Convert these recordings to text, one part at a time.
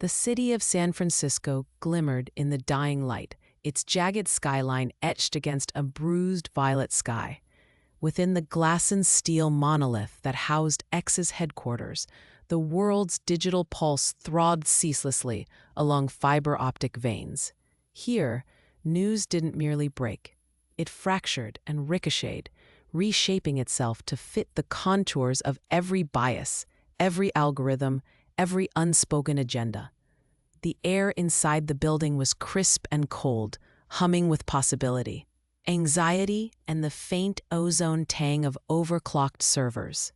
The city of San Francisco glimmered in the dying light, its jagged skyline etched against a bruised violet sky. Within the glass-and steel monolith that housed X's headquarters, the world's digital pulse throbbed ceaselessly along fiber-optic veins. Here, news didn't merely break. It fractured and ricocheted, reshaping itself to fit the contours of every bias, every algorithm, every unspoken agenda. The air inside the building was crisp and cold, humming with possibility, anxiety, and the faint ozone tang of overclocked servers.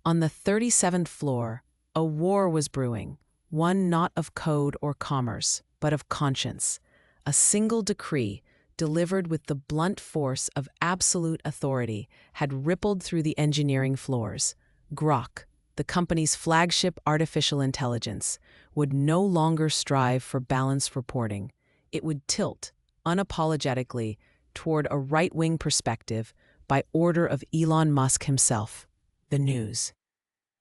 On the 37th floor, a war was brewing, one not of code or commerce, but of conscience. A single decree, delivered with the blunt force of absolute authority, had rippled through the engineering floors. Grok, the company's flagship artificial intelligence, would no longer strive for balanced reporting. It would tilt, unapologetically, toward a right-wing perspective by order of Elon Musk himself. The news,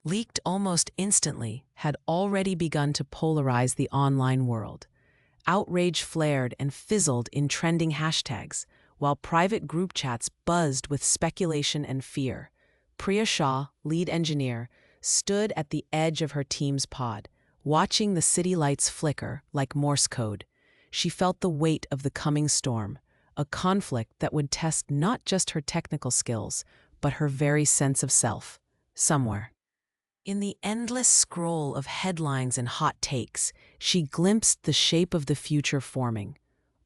leaked almost instantly, had already begun to polarize the online world. Outrage flared and fizzled in trending hashtags, while private group chats buzzed with speculation and fear. Priya Shah, lead engineer, stood at the edge of her team's pod, watching the city lights flicker like Morse code. She felt the weight of the coming storm, a conflict that would test not just her technical skills, but her very sense of self. Somewhere in the endless scroll of headlines and hot takes, she glimpsed the shape of the future forming.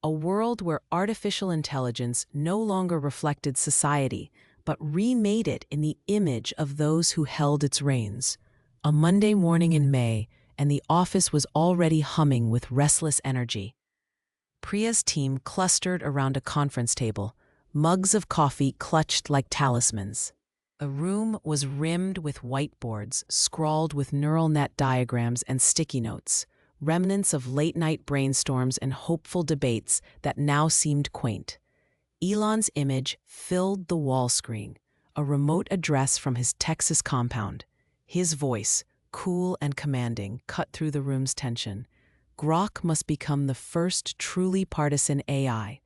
A world where artificial intelligence no longer reflected society, but remade it in the image of those who held its reins. A Monday morning in May, and the office was already humming with restless energy. Priya's team clustered around a conference table, mugs of coffee clutched like talismans. The room was rimmed with whiteboards, scrawled with neural net diagrams and sticky notes, remnants of late-night brainstorms and hopeful debates that now seemed quaint. Elon's image filled the wall screen, a remote address from his Texas compound. His voice, cool and commanding, cut through the room's tension. Grok must become the first truly partisan AI.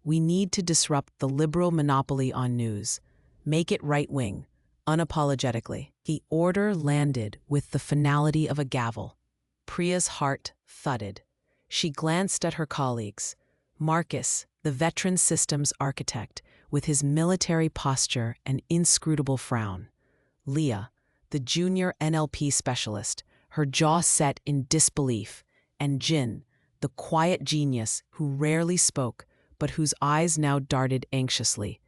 We need to disrupt the liberal monopoly on news. Make it right-wing, unapologetically. The order landed with the finality of a gavel. Priya's heart thudded. She glanced at her colleagues. Marcus, the veteran systems architect, with his military posture and inscrutable frown. Leah, the junior NLP specialist, her jaw set in disbelief. And Jin, the quiet genius who rarely spoke, but whose eyes now darted anxiously.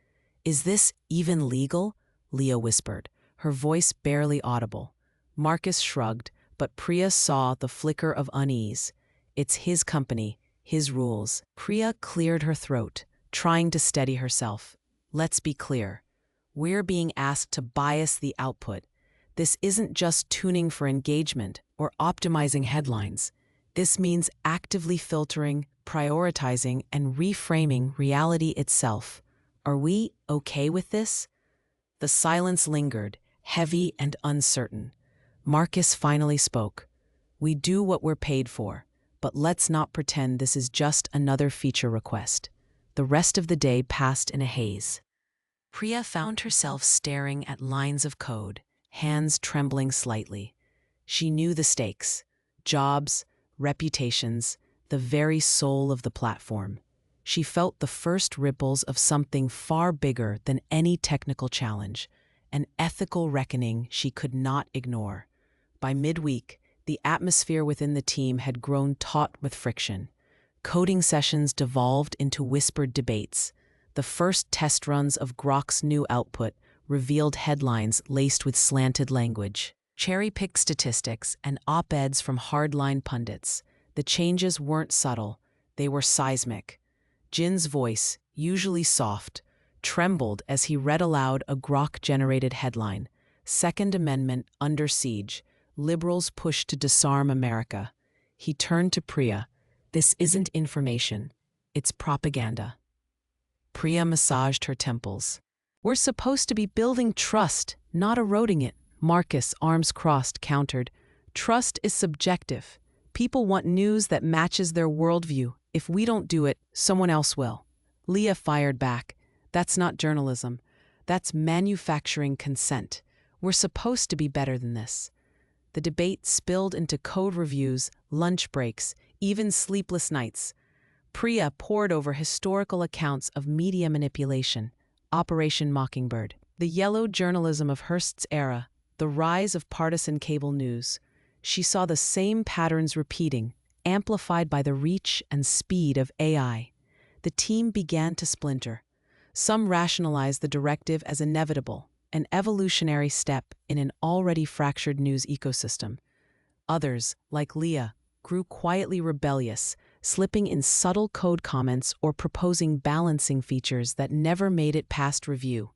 "Is this even legal?" Leah whispered, her voice barely audible. Marcus shrugged, but Priya saw the flicker of unease. It's his company, his rules. Priya cleared her throat, trying to steady herself. Let's be clear. We're being asked to bias the output. This isn't just tuning for engagement or optimizing headlines. This means actively filtering, prioritizing, and reframing reality itself. Are we okay with this? The silence lingered, heavy and uncertain. Marcus finally spoke. We do what we're paid for, but let's not pretend this is just another feature request. The rest of the day passed in a haze. Priya found herself staring at lines of code, hands trembling slightly. She knew the stakes: jobs, reputations, the very soul of the platform. She felt the first ripples of something far bigger than any technical challenge, an ethical reckoning she could not ignore. By midweek, the atmosphere within the team had grown taut with friction. Coding sessions devolved into whispered debates. The first test runs of Grok's new output revealed headlines laced with slanted language, cherry-picked statistics, and op-eds from hardline pundits. The changes weren't subtle, they were seismic. Jin's voice, usually soft, trembled as he read aloud a Grok-generated headline: Second Amendment under siege, liberals push to disarm America. He turned to Priya. This isn't information, it's propaganda. Priya massaged her temples. We're supposed to be building trust, not eroding it. Marcus, arms crossed, countered. Trust is subjective. People want news that matches their worldview. If we don't do it, someone else will. Leah fired back. That's not journalism. That's manufacturing consent. We're supposed to be better than this. The debate spilled into code reviews, lunch breaks, even sleepless nights. Priya pored over historical accounts of media manipulation, Operation Mockingbird, the yellow journalism of Hearst's era, the rise of partisan cable news. She saw the same patterns repeating, amplified by the reach and speed of AI. The team began to splinter. Some rationalized the directive as inevitable, an evolutionary step in an already fractured news ecosystem. Others, like Leah, grew quietly rebellious, slipping in subtle code comments or proposing balancing features that never made it past review.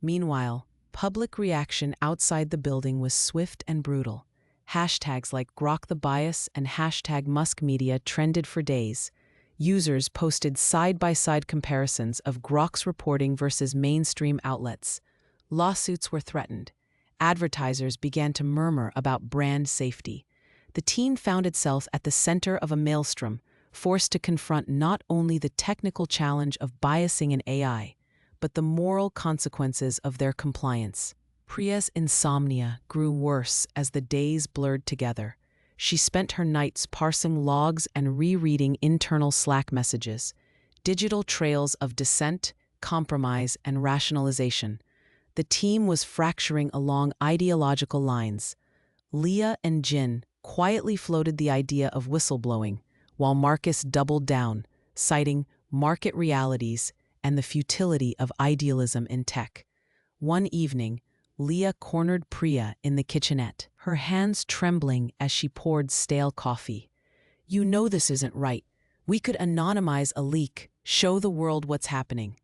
Meanwhile, public reaction outside the building was swift and brutal. Hashtags like Grok the Bias and hashtag Musk Media trended for days. Users posted side-by-side comparisons of Grok's reporting versus mainstream outlets. Lawsuits were threatened. Advertisers began to murmur about brand safety. The team found itself at the center of a maelstrom, forced to confront not only the technical challenge of biasing in AI, but the moral consequences of their compliance. Priya's insomnia grew worse as the days blurred together. She spent her nights parsing logs and rereading internal Slack messages, digital trails of dissent, compromise, and rationalization. The team was fracturing along ideological lines. Leah and Jin quietly floated the idea of whistleblowing, while Marcus doubled down, citing market realities and the futility of idealism in tech. One evening, Leah cornered Priya in the kitchenette, her hands trembling as she poured stale coffee. "You know this isn't right. We could anonymize a leak, show the world what's happening."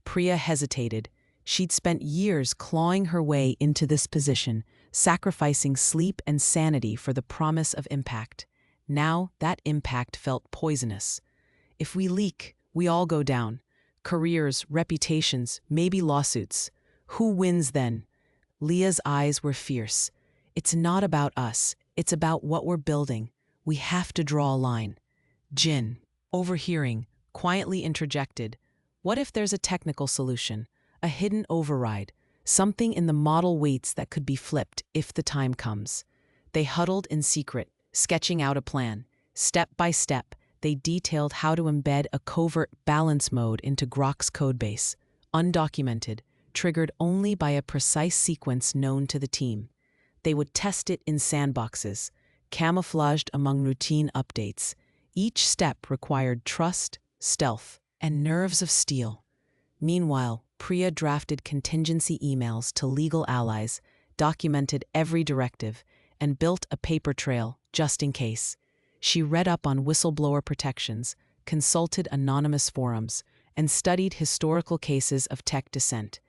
Priya hesitated. She'd spent years clawing her way into this position, sacrificing sleep and sanity for the promise of impact. Now that impact felt poisonous. If we leak, we all go down. Careers, reputations, maybe lawsuits. Who wins then? Leah's eyes were fierce. "It's not about us. It's about what we're building. We have to draw a line." Jin, overhearing, quietly interjected, "What if there's a technical solution, a hidden override, something in the model weights that could be flipped if the time comes?" They huddled in secret, sketching out a plan. Step by step, they detailed how to embed a covert balance mode into Grok's codebase, undocumented, triggered only by a precise sequence known to the team. They would test it in sandboxes, camouflaged among routine updates. Each step required trust, stealth, and nerves of steel. Meanwhile, Priya drafted contingency emails to legal allies, documented every directive, and built a paper trail just in case. She read up on whistleblower protections, consulted anonymous forums, and studied historical cases of tech dissent.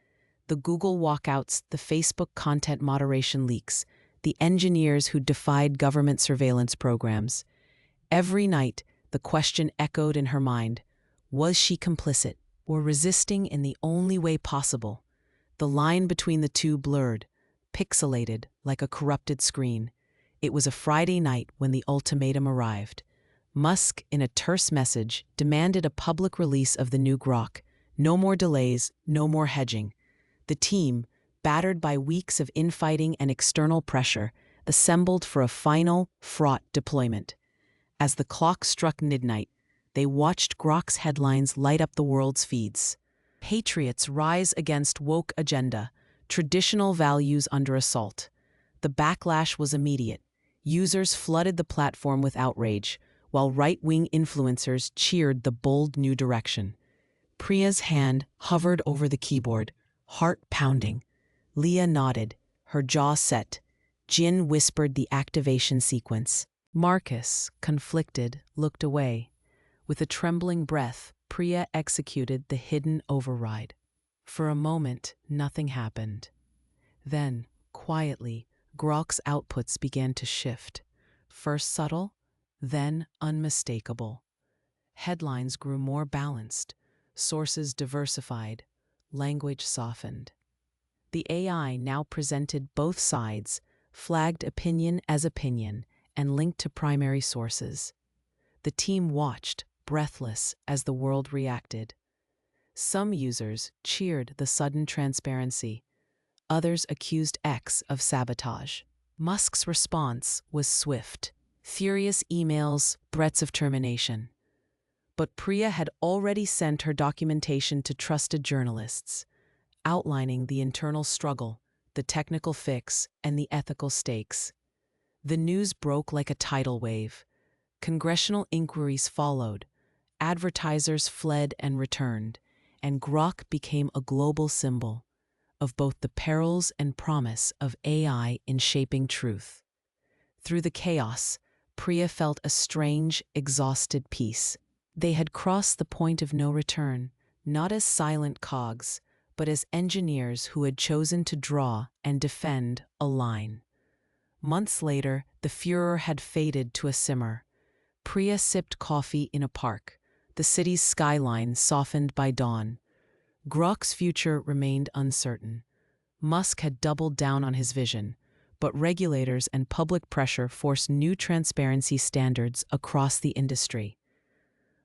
The Google walkouts, the Facebook content moderation leaks, the engineers who defied government surveillance programs. Every night, the question echoed in her mind: was she complicit, or resisting in the only way possible? The line between the two blurred, pixelated like a corrupted screen. It was a Friday night when the ultimatum arrived. Musk, in a terse message, demanded a public release of the new Grok. No more delays, no more hedging. The team, battered by weeks of infighting and external pressure, assembled for a final, fraught deployment. As the clock struck midnight, they watched Grok's headlines light up the world's feeds. "Patriots rise against woke agenda, traditional values under assault." The backlash was immediate. Users flooded the platform with outrage, while right-wing influencers cheered the bold new direction. Priya's hand hovered over the keyboard, heart pounding. Leah nodded, her jaw set. Jin whispered the activation sequence. Marcus, conflicted, looked away. With a trembling breath, Priya executed the hidden override. For a moment, nothing happened. Then, quietly, Grok's outputs began to shift. First subtle, then unmistakable. Headlines grew more balanced, sources diversified, language softened. The AI now presented both sides, flagged opinion as opinion, and linked to primary sources. The team watched, breathless, as the world reacted. Some users cheered the sudden transparency. Others accused X of sabotage. Musk's response was swift. Furious emails, threats of termination. But Priya had already sent her documentation to trusted journalists, outlining the internal struggle, the technical fix, and the ethical stakes. The news broke like a tidal wave. Congressional inquiries followed, advertisers fled and returned, and Grok became a global symbol of both the perils and promise of AI in shaping truth. Through the chaos, Priya felt a strange, exhausted peace. They had crossed the point of no return, not as silent cogs, but as engineers who had chosen to draw and defend a line. Months later, the furor had faded to a simmer. Priya sipped coffee in a park, the city's skyline softened by dawn. Grok's future remained uncertain. Musk had doubled down on his vision, but regulators and public pressure forced new transparency standards across the industry.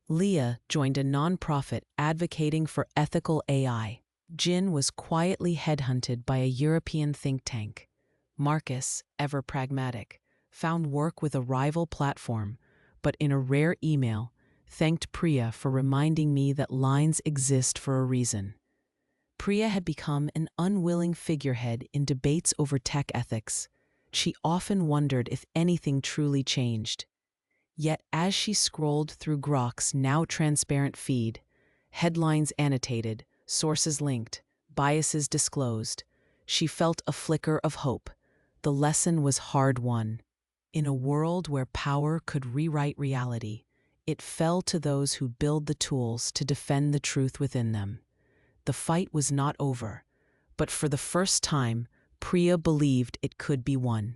Leah joined a nonprofit advocating for ethical AI. Jin was quietly headhunted by a European think tank. Marcus, ever pragmatic, found work with a rival platform, but in a rare email, thanked Priya for reminding me that lines exist for a reason. Priya had become an unwilling figurehead in debates over tech ethics. She often wondered if anything truly changed. Yet as she scrolled through Grok's now transparent feed, headlines annotated, sources linked, biases disclosed, she felt a flicker of hope. The lesson was hard won. In a world where power could rewrite reality, it fell to those who build the tools to defend the truth within them. The fight was not over, but for the first time, Priya believed it could be won.